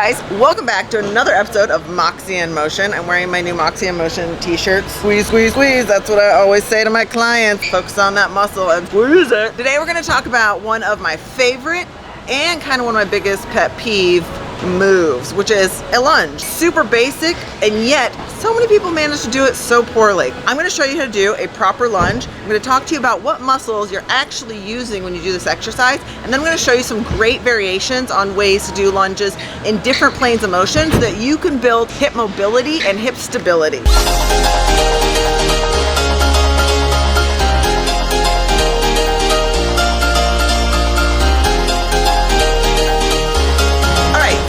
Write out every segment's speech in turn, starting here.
guys, welcome back to another episode of Moxie in Motion. I'm wearing my new Moxie in Motion t-shirt. Squeeze, squeeze, squeeze. That's what I always say to my clients. Focus on that muscle and squeeze it. Today we're going to talk about one of my favorite and kind of one of my biggest pet peeve moves, which is a lunge. Super basic, and yet so many people manage to do it so poorly. I'm going to show you how to do a proper lunge. I'm going to talk to you about what muscles you're actually using when you do this exercise, and then I'm going to show you some great variations on ways to do lunges in different planes of motion so that you can build hip mobility and hip stability.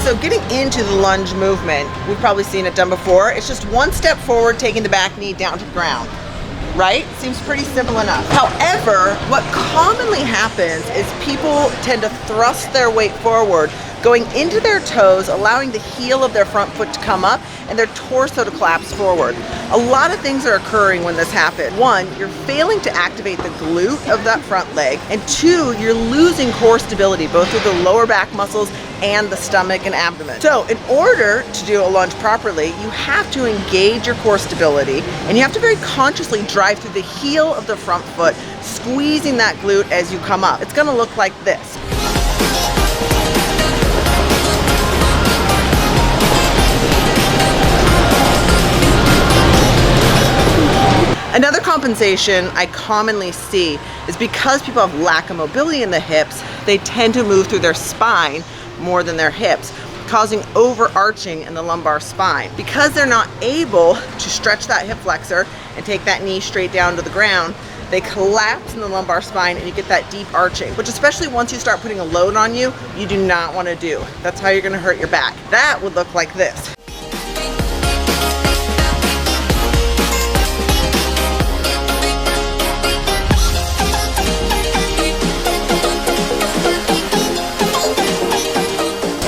So getting into the lunge movement, we've probably seen it done before. It's just one step forward, taking the back knee down to the ground, right? Seems pretty simple enough. However, what commonly happens is people tend to thrust their weight forward, going into their toes, allowing the heel of their front foot to come up and their torso to collapse forward. A lot of things are occurring when this happens. One, you're failing to activate the glute of that front leg, and two, you're losing core stability, both through the lower back muscles and the stomach and abdomen. So in order to do a lunge properly, you have to engage your core stability, and you have to very consciously drive through the heel of the front foot, squeezing that glute as you come up. It's gonna look like this. Another compensation I commonly see is because people have lack of mobility in the hips, they tend to move through their spine more than their hips, causing overarching in the lumbar spine. Because they're not able to stretch that hip flexor and take that knee straight down to the ground, they collapse in the lumbar spine and you get that deep arching, which especially once you start putting a load on you, you do not want to do. That's how you're going to hurt your back. That would look like this.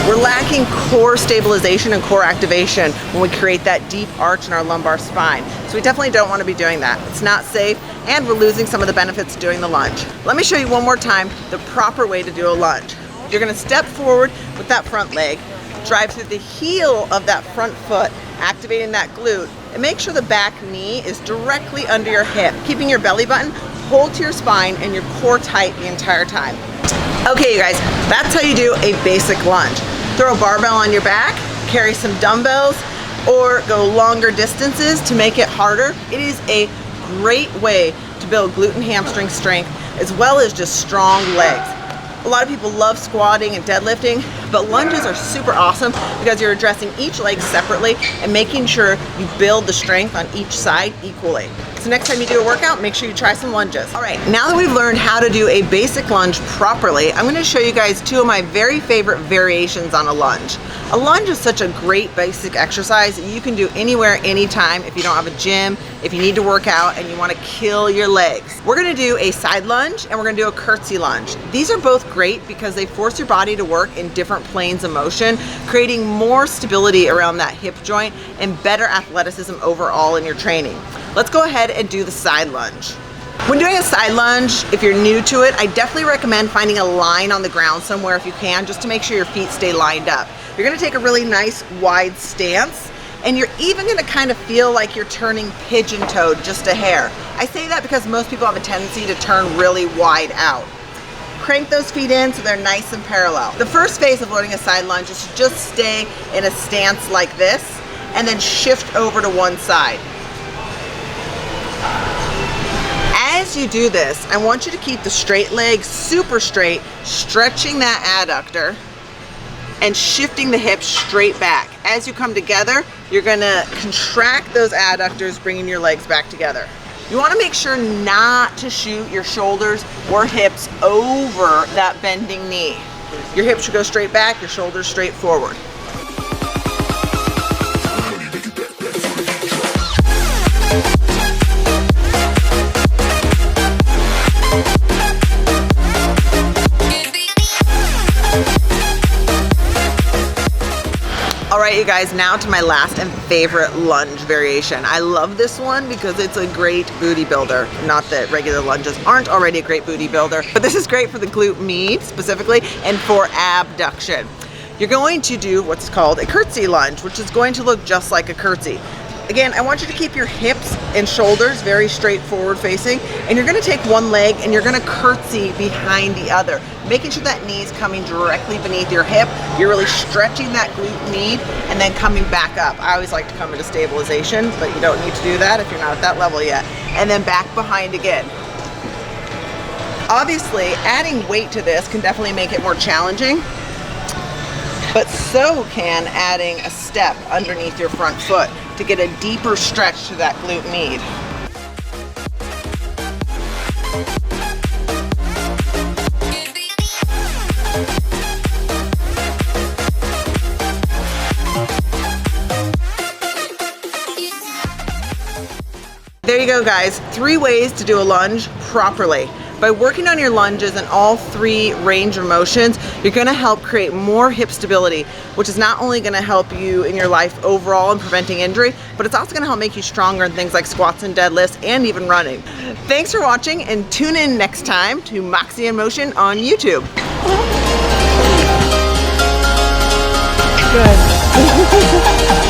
We're lacking core stabilization and core activation when we create that deep arch in our lumbar spine. So we definitely don't want to be doing that. It's not safe, and we're losing some of the benefits of doing the lunge. Let me show you one more time the proper way to do a lunge. You're going to step forward with that front leg, drive through the heel of that front foot, activating that glute, and make sure the back knee is directly under your hip, keeping your belly button pulled to your spine and your core tight the entire time. Okay, you guys, that's how you do a basic lunge. Throw a barbell on your back, carry some dumbbells, or go longer distances to make it harder. It is a great way to build glute and hamstring strength, as well as just strong legs. A lot of people love squatting and deadlifting, but lunges are super awesome because you're addressing each leg separately and making sure you build the strength on each side equally. So next time you do a workout, make sure you try some lunges. All right, now that we've learned how to do a basic lunge properly, I'm gonna show you guys two of my very favorite variations on a lunge. A lunge is such a great basic exercise that you can do anywhere, anytime if you don't have a gym, if you need to work out and you wanna kill your legs. We're gonna do a side lunge and we're gonna do a curtsy lunge. These are both great because they force your body to work in different planes of motion, creating more stability around that hip joint and better athleticism overall in your training. Let's go ahead and do the side lunge. When doing a side lunge, if you're new to it, I definitely recommend finding a line on the ground somewhere if you can, just to make sure your feet stay lined up. You're gonna take a really nice wide stance, and you're even gonna kind of feel like you're turning pigeon-toed just a hair. I say that because most people have a tendency to turn really wide out. Crank those feet in so they're nice and parallel. The first phase of learning a side lunge is to just stay in a stance like this, and then shift over to one side. As you do this, I want you to keep the straight leg super straight, stretching that adductor and shifting the hips straight back. As you come together, you're gonna contract those adductors, bringing your legs back together. You wanna make sure not to shoot your shoulders or hips over that bending knee. Your hips should go straight back, your shoulders straight forward. All right, you guys, now to my last and favorite lunge variation. I love this one because it's a great booty builder. Not that regular lunges aren't already a great booty builder, but this is great for the glute med specifically and for abduction. you're going to do what's called a curtsy lunge, which is going to look just like a curtsy. Again, I want you to keep your hips and shoulders very straight forward facing, and you're gonna take one leg and you're gonna curtsy behind the other, making sure that knee is coming directly beneath your hip. You're really stretching that glute med and then coming back up. I always like to come into stabilization, but you don't need to do that if you're not at that level yet. And then back behind again. Obviously, adding weight to this can definitely make it more challenging, but so can adding a step underneath your front foot to get a deeper stretch to that glute med. There you go, guys. 3 ways to do a lunge properly. By working on your lunges in all 3 range of motions, you're gonna help create more hip stability, which is not only gonna help you in your life overall in preventing injury, but it's also gonna help make you stronger in things like squats and deadlifts and even running. Thanks for watching, and tune in next time to Moxie in Motion on YouTube. Good.